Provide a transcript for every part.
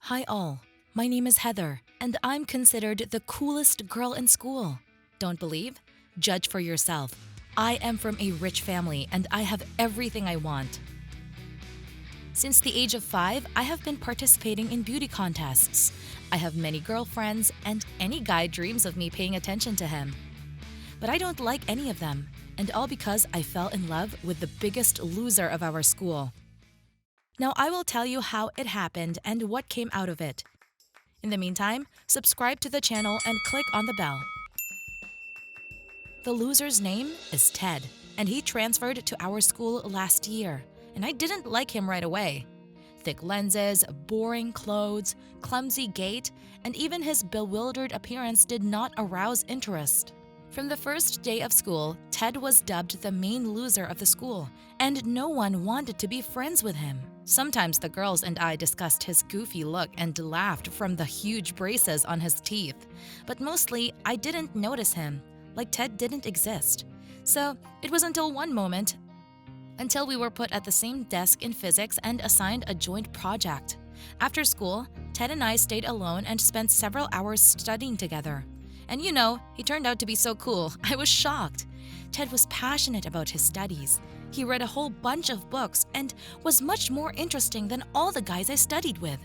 Hi all, my name is Heather, and I'm considered the coolest girl in school. Don't believe? Judge for yourself. I am from a rich family and I have everything I want. Since the age of 5, I have been participating in beauty contests. I have many girlfriends, and any guy dreams of me paying attention to him. But I don't like any of them, and all because I fell in love with the biggest loser of our school. Now I will tell you how it happened and what came out of it. In the meantime, subscribe to the channel and click on the bell. The loser's name is Ted, and he transferred to our school last year, and I didn't like him right away. Thick lenses, boring clothes, clumsy gait, and even his bewildered appearance did not arouse interest. From the first day of school, Ted was dubbed the main loser of the school, and no one wanted to be friends with him. Sometimes the girls and I discussed his goofy look and laughed from the huge braces on his teeth, but mostly I didn't notice him, like Ted didn't exist. So it was until one moment, until we were put at the same desk in physics and assigned a joint project. After school, Ted and I stayed alone and spent several hours studying together. And you know, he turned out to be so cool. I was shocked. Ted was passionate about his studies. He read a whole bunch of books and was much more interesting than all the guys I studied with.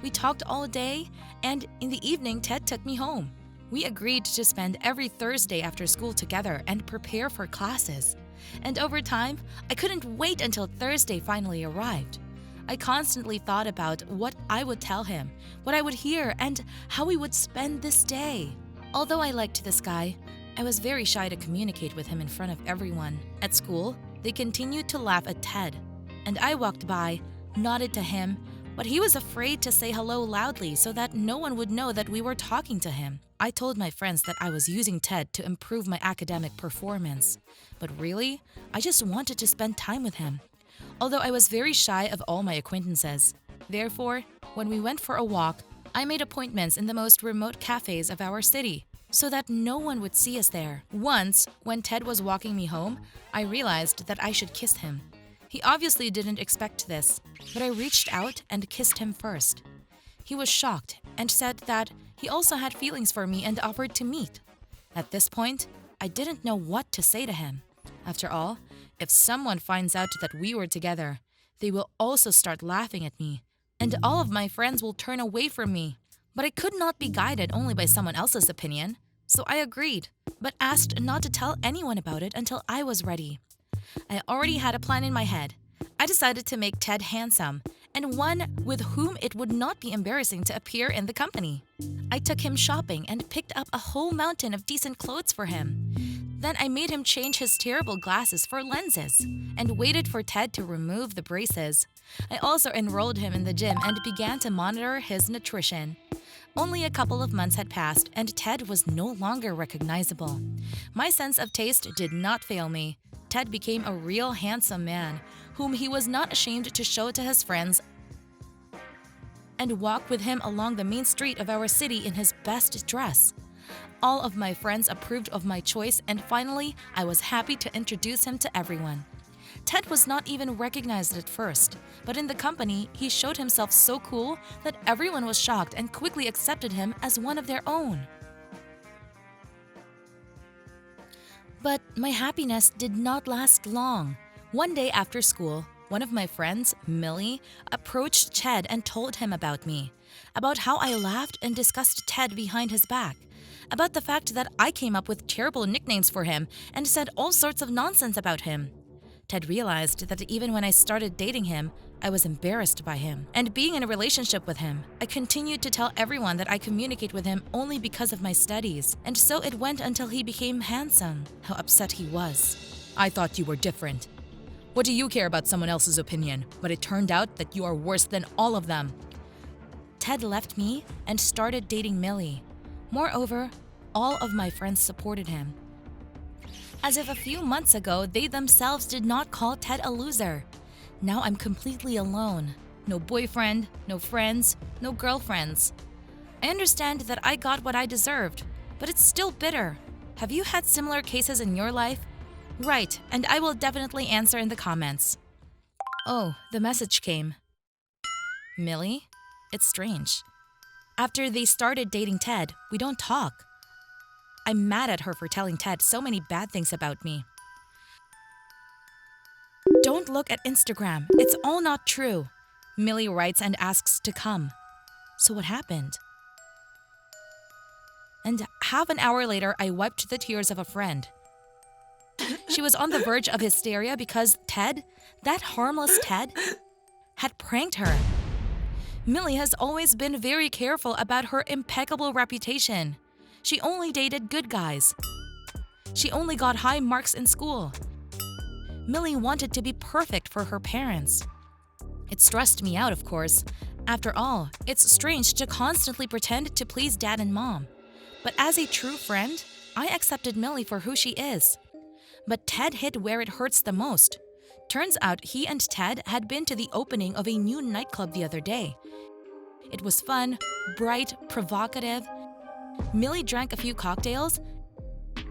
We talked all day, and in the evening, Ted took me home. We agreed to spend every Thursday after school together and prepare for classes. And over time, I couldn't wait until Thursday finally arrived. I constantly thought about what I would tell him, what I would hear, and how we would spend this day. Although I liked this guy, I was very shy to communicate with him in front of everyone. At school, they continued to laugh at Ted, and I walked by, nodded to him, but he was afraid to say hello loudly so that no one would know that we were talking to him. I told my friends that I was using Ted to improve my academic performance, but really, I just wanted to spend time with him. Although I was very shy of all my acquaintances. Therefore, when we went for a walk, I made appointments in the most remote cafes of our city so that no one would see us there. Once, when Ted was walking me home, I realized that I should kiss him. He obviously didn't expect this, but I reached out and kissed him first. He was shocked and said that he also had feelings for me and offered to meet. At this point, I didn't know what to say to him. After all, if someone finds out that we were together, they will also start laughing at me, and all of my friends will turn away from me. But I could not be guided only by someone else's opinion, so I agreed, but asked not to tell anyone about it until I was ready. I already had a plan in my head. I decided to make Ted handsome, and one with whom it would not be embarrassing to appear in the company. I took him shopping and picked up a whole mountain of decent clothes for him. Then I made him change his terrible glasses for lenses and waited for Ted to remove the braces. I also enrolled him in the gym and began to monitor his nutrition. Only a couple of months had passed and Ted was no longer recognizable. My sense of taste did not fail me. Ted became a real handsome man, whom he was not ashamed to show to his friends and walk with him along the main street of our city in his best dress. All of my friends approved of my choice, and finally, I was happy to introduce him to everyone. Ted was not even recognized at first, but in the company, he showed himself so cool that everyone was shocked and quickly accepted him as one of their own. But my happiness did not last long. One day after school, one of my friends, Millie, approached Ted and told him about me, about how I laughed and discussed Ted behind his back, about the fact that I came up with terrible nicknames for him and said all sorts of nonsense about him. Ted realized that even when I started dating him, I was embarrassed by him. And being in a relationship with him, I continued to tell everyone that I communicate with him only because of my studies. And so it went until he became handsome. How upset he was. I thought you were different. What do you care about someone else's opinion? But it turned out that you are worse than all of them. Ted left me and started dating Millie. Moreover, all of my friends supported him. As if a few months ago, they themselves did not call Ted a loser. Now I'm completely alone. No boyfriend, no friends, no girlfriends. I understand that I got what I deserved, but it's still bitter. Have you had similar cases in your life? Write, and I will definitely answer in the comments. Oh, the message came. Millie? It's strange. After they started dating Ted, we don't talk. I'm mad at her for telling Ted so many bad things about me. Don't look at Instagram. It's all not true. Millie writes and asks to come. So what happened? And half an hour later, I wiped the tears of a friend. She was on the verge of hysteria because Ted, that harmless Ted, had pranked her. Millie has always been very careful about her impeccable reputation. She only dated good guys. She only got high marks in school. Millie wanted to be perfect for her parents. It stressed me out, of course. After all, it's strange to constantly pretend to please dad and mom. But as a true friend, I accepted Millie for who she is. But Ted hit where it hurts the most. Turns out he and Ted had been to the opening of a new nightclub the other day. It was fun, bright, provocative. Millie drank a few cocktails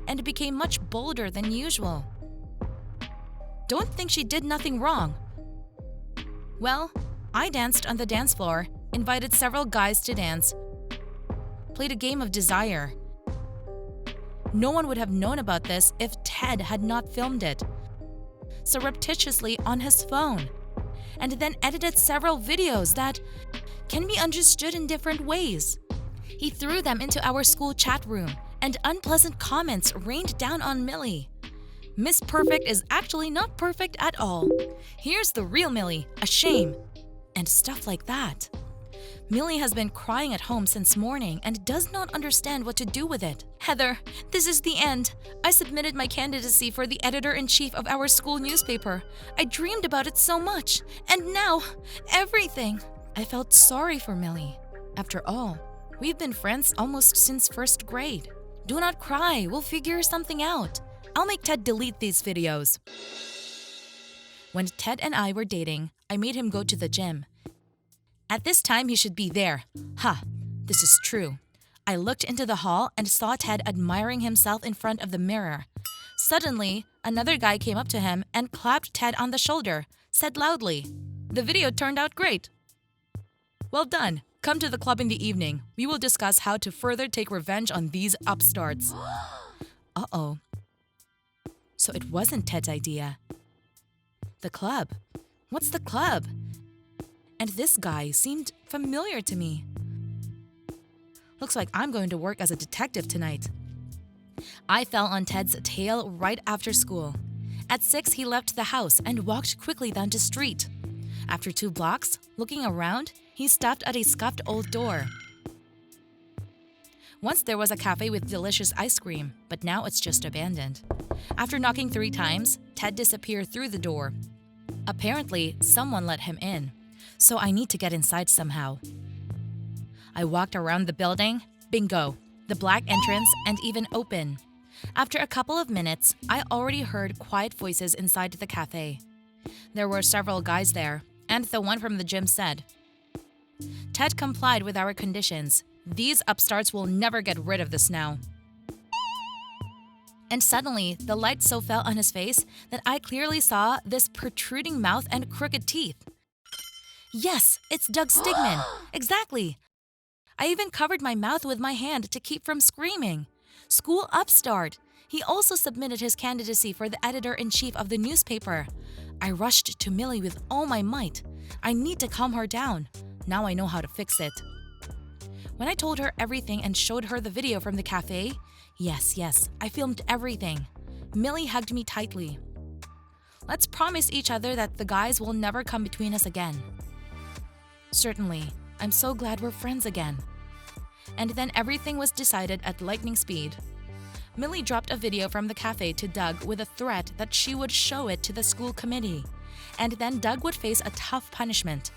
and became much bolder than usual. Don't think she did nothing wrong. Well, I danced on the dance floor, invited several guys to dance, played a game of desire. No one would have known about this if Ted had not filmed it, surreptitiously on his phone, and then edited several videos that can be understood in different ways. He threw them into our school chat room, and unpleasant comments rained down on Millie. Miss Perfect is actually not perfect at all. Here's the real Millie, a shame, and stuff like that. Millie has been crying at home since morning and does not understand what to do with it. Heather, this is the end. I submitted my candidacy for the editor-in-chief of our school newspaper. I dreamed about it so much, and now, everything. I felt sorry for Millie. After all, we've been friends almost since first grade. Do not cry, we'll figure something out. I'll make Ted delete these videos. When Ted and I were dating, I made him go to the gym. At this time, he should be there. This is true. I looked into the hall and saw Ted admiring himself in front of the mirror. Suddenly, another guy came up to him and clapped Ted on the shoulder, said loudly, "The video turned out great." Well done. Come to the club in the evening. We will discuss how to further take revenge on these upstarts. Uh-oh. So it wasn't Ted's idea. The club. What's the club? And this guy seemed familiar to me. Looks like I'm going to work as a detective tonight. I fell on Ted's tail right after school. At 6, he left the house and walked quickly down the street. After 2 blocks, looking around, he stopped at a scuffed old door. Once there was a cafe with delicious ice cream, but now it's just abandoned. After knocking 3 times, Ted disappeared through the door. Apparently, someone let him in, so I need to get inside somehow. I walked around the building, bingo, the black entrance, and even open. After a couple of minutes, I already heard quiet voices inside the cafe. There were several guys there, and the one from the gym said, "Ted complied with our conditions. These upstarts will never get rid of this now." And suddenly, the light so fell on his face that I clearly saw this protruding mouth and crooked teeth. Yes, it's Doug Stigman. Exactly. I even covered my mouth with my hand to keep from screaming. School upstart. He also submitted his candidacy for the editor-in-chief of the newspaper. I rushed to Millie with all my might. I need to calm her down. Now I know how to fix it. When I told her everything and showed her the video from the cafe, yes, I filmed everything. Millie hugged me tightly. Let's promise each other that the guys will never come between us again. Certainly, I'm so glad we're friends again. And then everything was decided at lightning speed. Millie dropped a video from the cafe to Doug with a threat that she would show it to the school committee. And then Doug would face a tough punishment.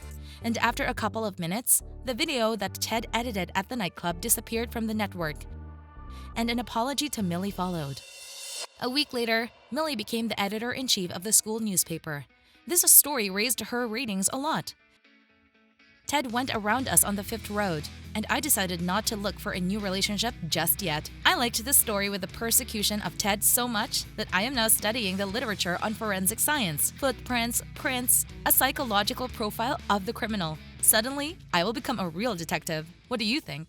And after a couple of minutes, the video that Ted edited at the nightclub disappeared from the network. And an apology to Millie followed. A week later, Millie became the editor-in-chief of the school newspaper. This story raised her ratings a lot. Ted went around us on the 5th road, and I decided not to look for a new relationship just yet. I liked this story with the persecution of Ted so much that I am now studying the literature on forensic science, footprints, prints, a psychological profile of the criminal. Suddenly, I will become a real detective. What do you think?